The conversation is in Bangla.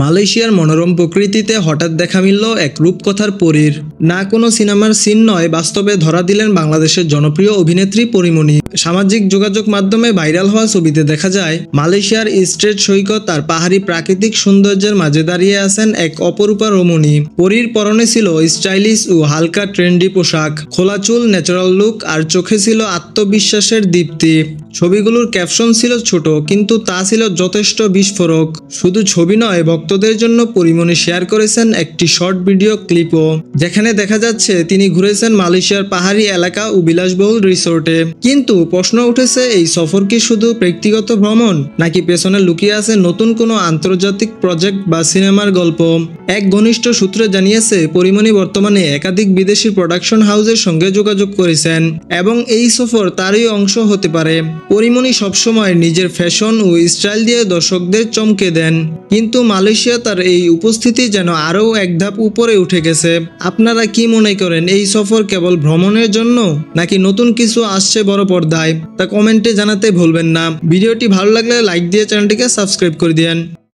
মালয়েশিয়ার মনোরম প্রকৃতিতে হঠাৎ দেখা মিলল এক রূপকথার পরীর। না কোনো সিনেমার সিন নয়, বাস্তবে ধরা দিলেন বাংলাদেশের জনপ্রিয় অভিনেত্রী পরীমণি। সামাজিক যোগাযোগ মাধ্যমে ভাইরাল হওয়া ছবিতে দেখা যায় মালয়েশিয়ার স্ট্রেট সৈকত আর পাহাড়ি প্রাকৃতিক সৌন্দর্যের মাঝে দাঁড়িয়ে আছেন এক অপরূপা রমণী। পরীর পরনে ছিল স্টাইলিশ ও হালকা ট্রেন্ডি পোশাক, খোলা চুল, ন্যাচারাল লুক আর চোখে ছিল আত্মবিশ্বাসের দীপ্তি। ছবিগুলোর ক্যাপশন ছিল ছোট, কিন্তু তা ছিল যথেষ্ট বিস্ফোরক। শুধু ছবি নয়, ভক্তদের জন্য পরীমণি শেয়ার করেছেন একটি শর্ট ভিডিও ক্লিপও, যেখানে দেখা যাচ্ছে তিনি ঘুরেছেন মালয়েশিয়ার পাহাড়ি এলাকা ও বিলাসবহুল রিসোর্টে। কিন্তু প্রশ্ন উঠেছে, এই সফর কি শুধু ব্যক্তিগত ভ্রমণ, নাকি পেছনে লুকিয়ে আছে নতুন কোনো আন্তর্জাতিক প্রজেক্ট বা সিনেমার গল্প? এক ঘনিষ্ঠ সূত্রে জানিয়েছে, পরীমণি বর্তমানে একাধিক বিদেশি প্রোডাকশন হাউসের সঙ্গে যোগাযোগ করেছেন এবং এই সফর তারই অংশ হতে পারে। পরীমণি সবসময় নিজের ফ্যাশন ও স্টাইল দিয়ে দর্শকদের চমকে দেন, কিন্তু মালয়েশিয়া তার এই উপস্থিতি যেন আরও এক ধাপ উপরে উঠে গেছে। আপনারা কি মনে করেন, এই সফর কেবল ভ্রমণের জন্য, নাকি নতুন কিছু আসছে বড় পর্দায়? তা কমেন্টে জানাতে ভুলবেন না। ভিডিওটি ভালো লাগলে লাইক দিয়ে চ্যানেলটিকে সাবস্ক্রাইব করে দিন।